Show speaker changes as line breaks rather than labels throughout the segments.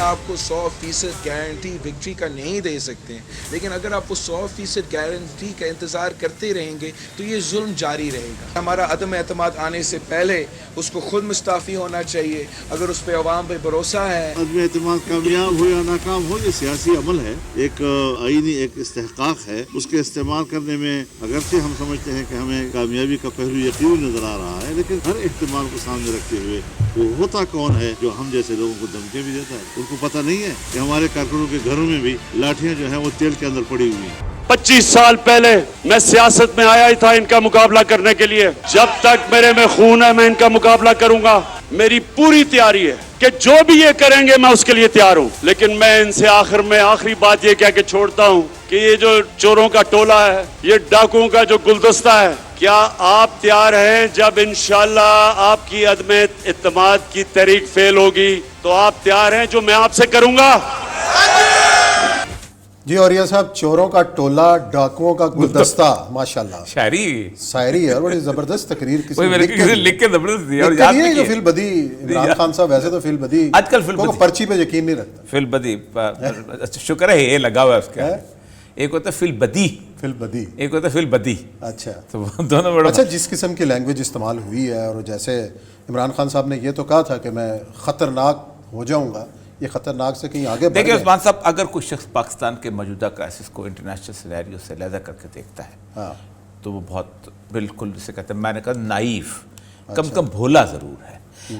آپ کو 100% guarantee victory کا نہیں دے سکتے ہیں، لیکن اگر آپ وہ 100% گارنٹی کا انتظار کرتے رہیں گے تو یہ ظلم جاری رہے گا۔ ہمارا عدم اعتماد آنے سے پہلے اس کو خود مستعفی ہونا چاہیے۔ اگر اس پہ عوام پہ بھروسہ ہے،
عدم اعتماد کامیاب ہو یا ناکام ہو، یہ سیاسی عمل ہے، ایک آئینی ایک استحقاق ہے۔ اس کے استعمال کرنے میں اگرچہ ہم سمجھتے ہیں کہ ہمیں کامیابی کا پہلو یقینی نظر آ رہا ہے، لیکن ہر احتمال کو سامنے رکھتے ہوئے وہ ہوتا کون ہے جو ہم جیسے لوگوں کو دھمکیاں بھی دیتا ہے؟ ان کو پتہ نہیں ہے کہ ہمارے کارکنوں کے گھروں میں بھی لاٹھیاں جو ہیں وہ تیل کے اندر پڑی ہوئی ہیں۔
25 سال پہلے میں سیاست میں آیا ہی تھا ان کا مقابلہ کرنے کے لیے۔ جب تک میرے میں خون ہے میں ان کا مقابلہ کروں گا۔ میری پوری تیاری ہے کہ جو بھی یہ کریں گے میں اس کے لیے تیار ہوں، لیکن میں ان سے آخر میں آخری بات یہ کہہ کے چھوڑتا ہوں کہ یہ جو چوروں کا ٹولہ ہے، یہ ڈاکوؤں کا جو گلدستہ ہے، کیا آپ تیار ہیں جب انشاءاللہ آپ کی عدم اعتماد کی تحریک فیل ہوگی تو آپ تیار ہیں جو میں آپ سے کروں گا؟
جی اور یہ صاحب چوروں کا ٹولہ، ڈاکوؤں کا گلدستہ، ماشاءاللہ شاعری ہے اور بڑی زبردست تقریر کسی نے
لکھ کے زبردست دی اور
یاد ہے جو فی البدی عمران خان صاحب ویسے تو فی البدی
آج کل فی البدی
پرچی پہ یقین نہیں رکھتا۔
فی البدی شکر ہے یہ لگا ہوا ہے اس کا، ایک ہوتا ہے فی البدی، ایک ہوتا ہے فی البدی۔
اچھا
تو دونوں بڑا
اچھا، جس قسم کی لینگویج استعمال ہوئی ہے اور جیسے عمران خان صاحب نے یہ تو کہا تھا کہ میں خطرناک ہو جاؤں گا، یہ خطرناک سے کہیں آگے بڑھ
دیکھیں
گئے۔
عثمان صاحب، اگر کوئی شخص پاکستان کے موجودہ کرائسس کو انٹرنیشنل سینیریو سے علیحدہ کر کے دیکھتا ہے تو وہ بہت بالکل جسے کہتے ہیں، میں نے کہا نائیف، کم کم بھولا ضرور ہے۔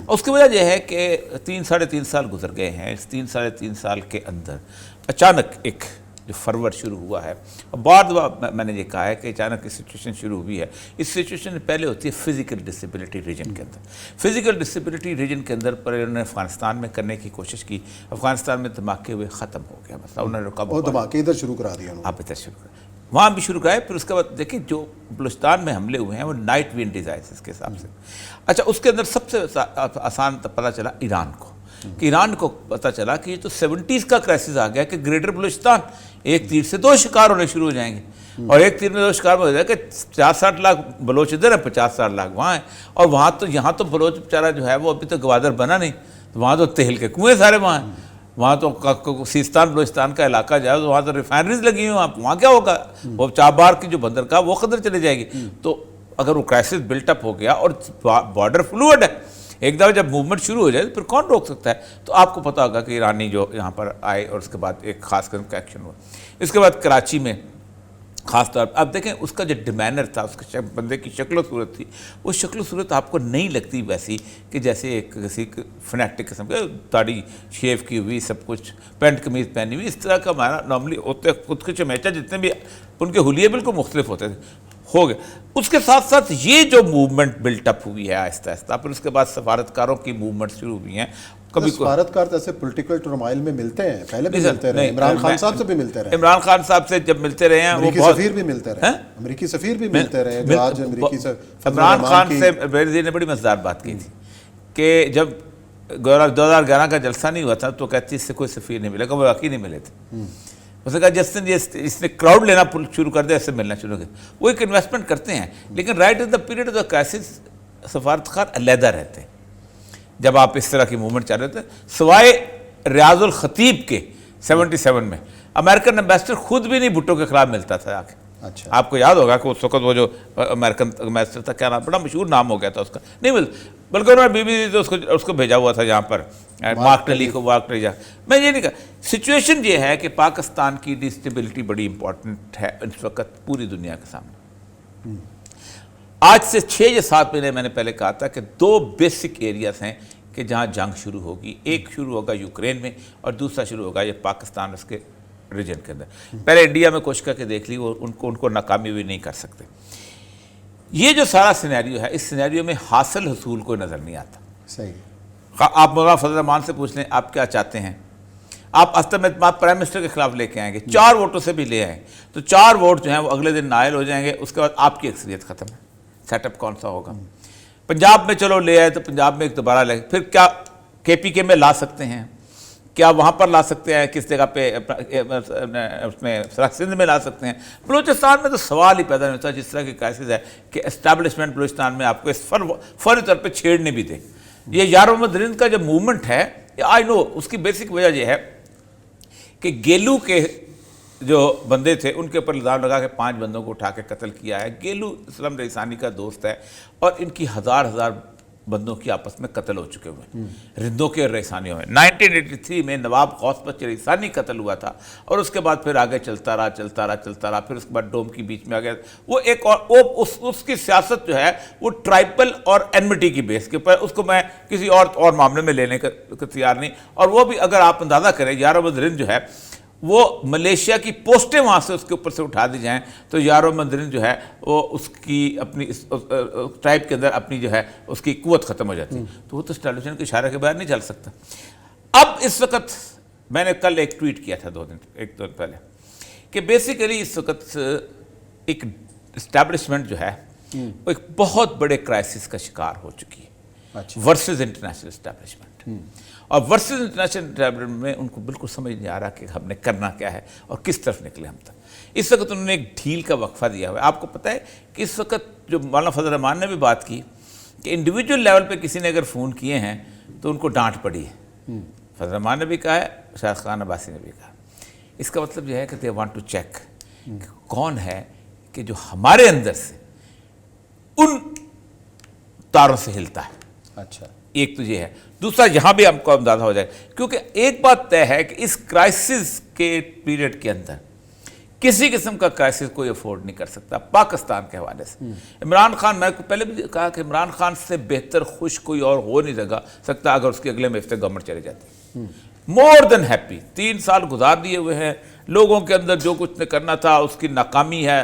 اس کی وجہ یہ ہے کہ 3-3.5 سال گزر گئے ہیں۔ اس 3-3.5 سال کے اندر اچانک ایک جو فرور شروع ہوا ہے، اور بعد میں نے یہ کہا ہے کہ اچانک کی سچویشن شروع ہوئی ہے۔ اس سچویشن پہلے ہوتی ہے فزیکل ڈسیبلٹی ریجن کے اندر۔ فزیکل ڈسیبلٹی ریجن کے اندر پر انہوں نے افغانستان میں کرنے کی کوشش کی، افغانستان میں دھماکے ہوئے، ختم ہو گیا مسئلہ، انہوں نے
وہ دھماکے ادھر شروع کرا دیا،
آپ ادھر شروع کریں، وہاں بھی شروع کرائے۔ پھر اس کے بعد دیکھیں جو بلوچستان میں حملے ہوئے ہیں وہ نائٹ ونڈ ڈیزائنس اس کے حساب سے۔ اچھا، اس کے اندر سب سے آسان پتہ چلا ایران کو، کہ ایران کو پتہ چلا کہ یہ تو 70s کا کرائسس آ گیا کہ گریٹر بلوچستان ایک تیر سے 2 شکار ہونے شروع ہو جائیں گے، اور ایک تیر میں 2 شکار ہو جائے کہ 50-60 لاکھ بلوچ ادھر ہیں، 50-60 لاکھ وہاں ہیں، اور وہاں تو یہاں تو بلوچ بیچارہ جو ہے وہ ابھی تو گوادر بنا نہیں، وہاں تو تیل کے کنویں سارے وہاں ہیں، وہاں تو سیستان بلوچستان کا علاقہ جو ہے وہاں تو ریفائنریز لگی ہوئی ہیں، وہاں کیا ہوگا؟ وہ چابہار کی جو بندرگاہ وہ خطر چلے جائے گی۔ تو اگر وہ کرائسس بلٹ اپ ہو گیا اور بارڈر فلوئڈ ہے، ایک دفعہ جب موومنٹ شروع ہو جائے تو پھر کون روک سکتا ہے؟ تو آپ کو پتہ ہوگا کہ ایرانی جو یہاں پر آئے اور اس کے بعد ایک خاص قسم کا ایکشن ہوا۔ اس کے بعد کراچی میں خاص طور پر اب دیکھیں اس کا جو ڈیمینر تھا، اس کے بندے کی شکل و صورت تھی، وہ شکل و صورت آپ کو نہیں لگتی ویسی کہ جیسے ایک کسی فنیٹک قسم کا داڑھی شیو کی ہوئی، سب کچھ پینٹ قمیض پہنی ہوئی، اس طرح کا ہمارا نارملی ہوتے خود کے چمیچا جتنے بھی ان کے حلیے بالکل مختلف ہوتے تھے، ہو گئے۔ اس کے ساتھ ساتھ یہ جو موومنٹ بلٹ اپ ہوئی ہے آہستہ آہستہ، پھر اس کے بعد سفارتکاروں کی موومنٹ شروع ہوئی ہیں۔ کبھی
سفارتکار ایسے پولیٹیکل ٹرمائل میں ملتے ہیں، پہلے بھی ملتے رہے، عمران خان صاحب سے بھی ملتے رہے،
عمران خان صاحب سے جب ملتے رہے ہیں،
امریکی سفیر بھی ملتے رہے، امریکی سفیر بھی ملتے رہے، جو آج امریکی سفیر
عمران خان سے بیرزی نے بڑی مزیدار بات کی تھی کہ جب 2011 کا جلسہ نہیں ہوا تھا تو کہتی اس سے کوئی سفیر نہیں ملے گا، وہ واقعی نہیں ملے تھے۔ اس نے کہا جس دن اس نے کراؤڈ لینا شروع کر دیا، اس سے ملنا شروع کر دیا۔ وہ ایک انویسٹمنٹ کرتے ہیں، لیکن right in the period of the crisis سفارتکار علیحدہ رہتے ہیں جب آپ اس طرح کی موومنٹ چل رہے تھے، سوائے ریاض الخطیب کے 77 میں امریکن ایمبیسڈر خود بھی نہیں بھٹو کے خلاف ملتا تھا آ کے۔
اچھا،
آپ کو یاد ہوگا کہ اس وقت وہ جو امریکن ایمبیسڈر تھا، کیا نام، بڑا مشہور نام ہو گیا تھا اس کا، نہیں ملتا، بلکہ انہوں نے BBC سے اس کو بھیجا ہوا تھا یہاں پر، مارک ٹلی کو، میں یہ نہیں کہا۔ سچویشن یہ ہے کہ پاکستان کی ڈسٹیبلٹی بڑی امپورٹنٹ ہے اس وقت پوری دنیا کے سامنے۔ آج سے 6 یا 7 مہینے میں نے پہلے کہا تھا کہ 2 بیسک ایریاز ہیں کہ جہاں جنگ شروع ہوگی، ایک شروع ہوگا یوکرین میں اور دوسرا شروع ہوگا یہ پاکستان اس کے ریجن کے اندر۔ پہلے انڈیا میں کوشش کر کے دیکھ لی، ان کو ناکامی بھی نہیں کر سکتے۔ یہ جو سارا سینیریو ہے، اس سینیریو میں حاصل حصول کوئی نظر نہیں آتا۔
صحیح،
آپ مولانا فضل الرحمان سے پوچھ لیں آپ کیا چاہتے ہیں، آپ عدم اعتماد پرائم منسٹر کے خلاف لے کے آئیں گے، 4 ووٹوں سے بھی لے آئیں تو 4 ووٹ جو ہیں وہ اگلے دن نائل ہو جائیں گے، اس کے بعد آپ کی اکثریت ختم ہے۔ سیٹ اپ کون سا ہوگا؟ پنجاب میں چلو لے آئے تو پنجاب میں ایک دوبارہ لے، پھر کیا KPK میں لا سکتے ہیں؟ کیا وہاں پر لا سکتے ہیں؟ کس جگہ پہ اس میں سندھ میں لا سکتے ہیں؟ بلوچستان میں تو سوال ہی پیدا نہیں ہوتا، جس طرح کی کرائسس ہے کہ اسٹیبلشمنٹ بلوچستان میں آپ کو اس فوری طور پہ چھیڑنے بھی دے۔ یہ یار محمد رند کا جو موومنٹ ہے आई नो उसकी बेसिक वजह यह है कि गेलू के जो बंदे थे उनके ऊपर इल्ज़ाम लगा के 5 बंदों को उठा के कत्ल किया है। गेलू असलम रईसानी का दोस्त है और इनकी हज़ार बंदों की आपस में कत्ल हो चुके हुए हैं, रिंदों के और रईसानियों में। 1983 में नवाब गौस बख्श रईसानी कत्ल हुआ था और उसके बाद फिर आगे चलता रहा, फिर उसके बाद डोम की बीच में आ गया। वो एक और उसकी सियासत जो है वो ट्राइबल और एनमिटी की बेस के ऊपर, उसको मैं किसी और मामले में लेने का तैयार नहीं। और वो भी अगर आप अंदाज़ा करें, यारो मंजरिन जो है वो मलेशिया की पोस्टें वहाँ से उसके ऊपर से उठा दी जाएं तो यारो मंजरिन जो है वो उसकी अपनी ट्राइब के अंदर अपनी जो है उसकी कुव्वत ख़त्म हो जाती है। तो वो तो एस्टैब्लिशमेंट के इशारे के बाहर नहीं चल सकता। अब इस वक्त मैंने कल एक ट्वीट किया था 2 दिन पहले कि बेसिकली इस वक्त एक इस्टेब्लिशमेंट जो है वो एक बहुत बड़े क्राइसिस का शिकार हो चुकी है।
अच्छा।
Versus international establishment. और वर्सेस इंटरनेशनल इस्टेब्लिशमेंट में उनको बिल्कुल समझ नहीं आ रहा कि हमने करना क्या है और किस तरफ निकले हम तक। इस वक्त उन्होंने एक ढील का वक्फा दिया हुआ है। आपको पता है कि इस वक्त जो मौलाना फजल रहमान ने भी बात की कि इंडिविजुअल लेवल पे किसी ने अगर फ़ोन किए हैं तो उनको डांट पड़ी है। फजल रहमान ने भी कहा है, शायद खान अब्बासी ने भी कहा। इसका मतलब यह है कि दे वांट टू चेक कौन है कि जो हमारे अंदर से उन तारों से हिलता है।
अच्छा,
एक तो ये है। दूसरा, यहां भी हमको अंदाजा हो जाए, क्योंकि एक बात तय है कि इस क्राइसिस के पीरियड के अंदर किसी किस्म का क्राइसिस कोई अफोर्ड नहीं कर सकता पाकिस्तान के हवाले से। इमरान खान, मैंने पहले भी कहा कि इमरान खान से बेहतर खुश कोई और हो नहीं सकता अगर उसके अगले में हफ्ते गवर्नमेंट चले जाती। मोर देन हैप्पी 3 साल गुजार दिए हुए हैं। लोगों के अंदर जो कुछ ने करना था उसकी नाकामी है।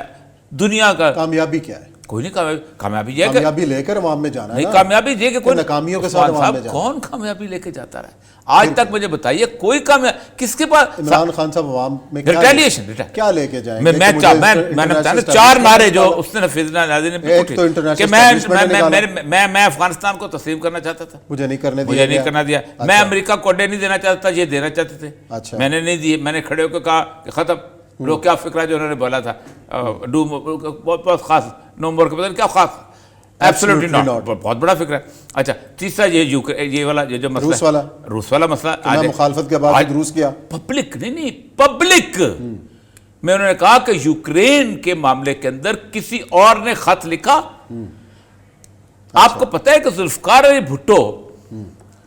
दुनिया का
कामयाबी क्या है?
कोई नहीं। कामयाबी ये
कामयाबी लेकर अवाम में जाना है
नहीं,
ना।
कामयाबी ये कि कोई
नाकामियों के साथ अवाम में जाना।
कौन कामयाबी लेके जाता रहा आज तक? मुझे बताइए कोई कामयाबी किसके पास?
इमरान खान साहब अवाम में
रिटेलिएशन
क्या लेके जाएंगे?
मैंने 4 नारे जो उसने नफीजुल्लाह नाज़री ने कि मैं अफगानिस्तान को तस्लीम करना चाहता था,
मुझे नहीं करने दिया,
मुझे नहीं करना दिया। मैं अमेरिका को अड्डे नहीं देना चाहता था, ये देना चाहते थे।
अच्छा।
मैंने नहीं दिए। मैंने खड़े होकर कहा कि खत्म। लोग क्या फिक्रा जो उन्होंने बोला था बहुत खास नवंबर के, पता नहीं क्या खास, एब्सोल्युटली नॉट, बहुत बड़ा फिक्र है। अच्छा, तीसरा ये वाला जो मसला रूस वाला मसला आज
मुखालफत के बाद रूस किया
पब्लिक पब्लिक में उन्होंने कहा कि यूक्रेन के मामले के अंदर किसी और ने खत लिखा। आपको पता है कि जुल्फकार अली भुट्टो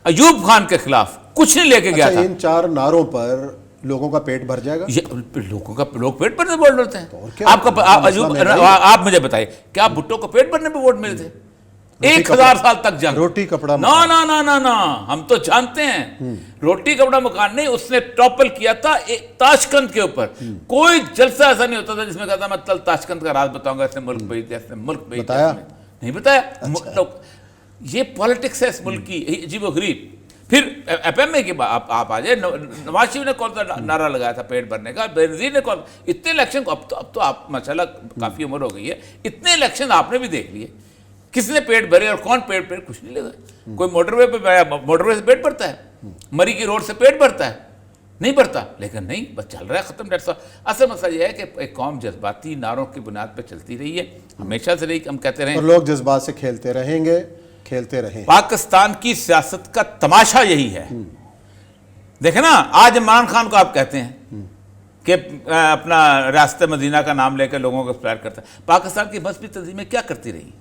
अयूब खान के खिलाफ कुछ नहीं लेके गया था।
इन 4 नारों पर लोगों का पेट भर जाएगा?
लोग पेट भरने वोट डरते हैं। आप मुझे बताइए, क्या भुट्टो को पेट भरने पे वोट मिले थे? 1000 साल तक जंग,
रोटी कपड़ा
ना ना ना ना ना, हम तो जानते हैं रोटी कपड़ा मकान नहीं। उसने टॉपल किया था ताशकंद के ऊपर। कोई जलसा ऐसा नहीं होता था जिसमें कहता मैं कल ताशकंद का राज बताऊंगा, इसने मुल्क भेज दिया, इसने मुल्क भेज दिया। नहीं बताया। ये पॉलिटिक्स है इस मुल्क की, अजीबोगरीब। फिर एफएमए के बाद आप आ जाए, नवाज शरीफ ने कौन सा नारा लगाया था पेट भरने का? बेनजीर ने कौन? इतने इलेक्शन को अब तो आप माशाल्लाह काफी उम्र हो गई है, इतने इलेक्शन आपने भी देख लिए। किसने पेट भरे और कौन पेट कुछ नहीं लगा। कोई मोटरवे पे, मोटरवे से पेट भरता है? मरी की रोड से पेट भरता है? नहीं भरता। लेकिन नहीं, बस चल रहा है, खत्म। डेढ़ सौ। असल मसला यह है कि एक कौम जज्बाती नारों की बुनियाद पर चलती रही है, हमेशा से रही। हम कहते रहे
लोग जज्बात से खेलते रहेंगे, खेलते रहे।
पाकिस्तान की सियासत का तमाशा यही है। देखे ना, आज इमरान खान को आप कहते हैं कि अपना रियासत मदीना का नाम लेकर लोगों को इंस्पायर करता है। पाकिस्तान की मजहबी तंजीमें क्या करती रही?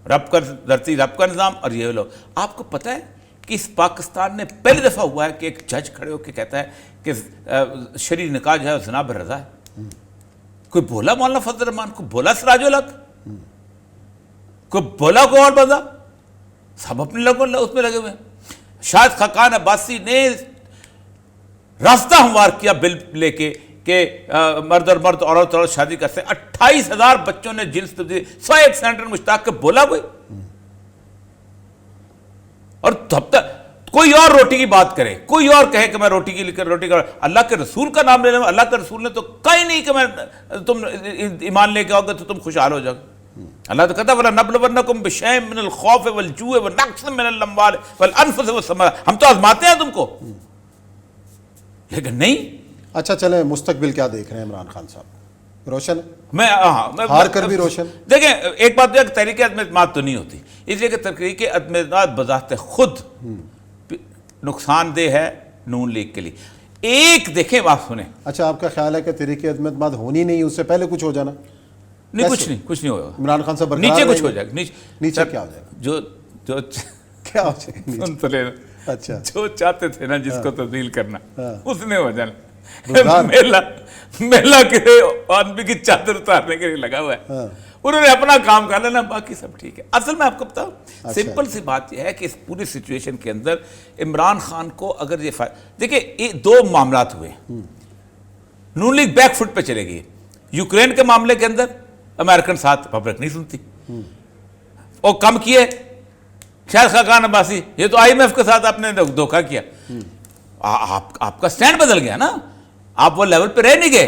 रब कर धरती, रब का निज़ाम। और ये लोग, आपको पता है कि इस पाकिस्तान में पहली दफ़ा हुआ है कि एक जज खड़े होकर कहता है कि शरई निकाह जो है ज़िना बरज़ा है। कोई बोला मौलाना फजल रहमान, को बोला सिराजुल हक, को बोला को और बंदा, सब अपने लोगों उसमें लगे हुए हैं। शायद खाकान अब्बासी ने रास्ता हमवार किया बिल लेके कि मर्द और मर्द औरत औरत शादी करते। 28,000 बच्चों ने जिन्स तब्दीली, 101 सेनेटर मुश्ताक के बोला कोई। और तब तक कोई और रोटी की बात करे, कोई और कहे कि मैं रोटी की लिखकर रोटी कर, अल्लाह के रसूल का नाम ले लें। अल्लाह के रसूल ने तो कहीं नहीं कि मैं तुम ईमान लेके आओगे तो तुम खुशहाल हो जाओगे। अल्लाह तो कहता वला नबलवन्नकुम बिशैइन मिनल खौफ वल जूअ व नक्स मिनल अम्वाल वल अनफुस वस समरा। हम तो आजमाते हैं तुमको, लेकिन नहीं।
अच्छा, चलें, मुस्तकबिल क्या देख रहे हैं इमरान खान साहब? रोशन?
मैं
हार कर भी रोशन।
देखें, एक बात है कि तहरीक अदम-ए-इत्माद तो नहीं होती, इसलिए कि तहरीक अदम-ए-इत्माद बज़ात खुद नुकसान देह है नून लीग के लिए। एक देखें, आप सुने,
अच्छा आपका ख्याल है कि तहरीक अदम होनी नहीं, उससे पहले कुछ हो जाना?
नहीं कुछ नहीं होगा।
इमरान खान साहब
नीचे कुछ हो जाएगा,
नीचे क्या हो जाएगा?
जो
क्या हो जाएगा?
सुन तो लेना,
अच्छा,
जो चाहते थे ना जिसको तब्दील करना उसने हो जाना।
बुज़दार।
मेला के आदमी की चादर उतारने के लिए लगा हुआ है, उन्होंने अपना काम कर लेना, बाकी सब ठीक है। असल में आपको बताऊं, सिंपल सी बात यह है कि इस पूरी सिचुएशन के अंदर इमरान खान को अगर ये देखिए, ये दो मामलात हुए, नून लीग बैक फुट पे चले गई। यूक्रेन के मामले के अंदर अमेरिकन साथ पब्लिक नहीं सुनती, और कम किए शायद खाकान अब्बासी, ये तो IMF के साथ आपने धोखा किया। आपका स्टैंड बदल गया ना, आप वो लेवल पे रह नहीं गए।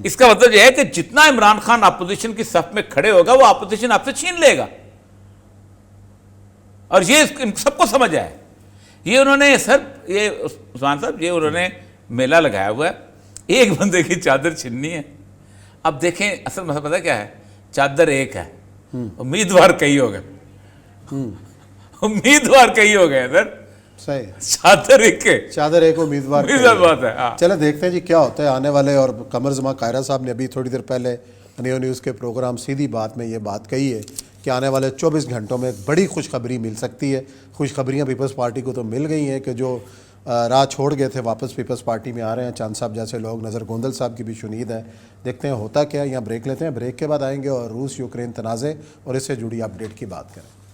इसका मतलब यह है कि जितना इमरान खान अपोजिशन की सफ में खड़े होगा वो अपोजिशन आपसे छीन लेगा, और ये सबको समझ आया। ये उन्होंने सर, ये उस्मान साहब, ये उन्होंने मेला लगाया हुआ है, एक बंदे की चादर छीननी है। अब देखें, असल मसला पता क्या है, चादर एक है, उम्मीदवार कई हो गए, उम्मीदवार कई हो गए सर,
सही,
चादर एक
उम्मीदवार
बात है। हाँ।
चले देखते हैं जी क्या होता है आने वाले। और कमर जमा कायरा साहब ने अभी थोड़ी देर पहले नियो न्यूज़ के प्रोग्राम सीधी बात में ये बात कही है कि आने वाले 24 घंटों में एक बड़ी खुशखबरी मिल सकती है। खुशखबरियाँ पीपल्स पार्टी को तो मिल गई हैं कि जो राह छोड़ गए थे वापस पीपल्स पार्टी में आ रहे हैं, चांद साहब जैसे लोग, नज़र गोंदल साहब की भी शुनीद है। देखते हैं होता क्या है। यहाँ ब्रेक लेते हैं, ब्रेक के बाद आएंगे और रूस यूक्रेन तनाज़े और इससे जुड़ी अपडेट की बात करें।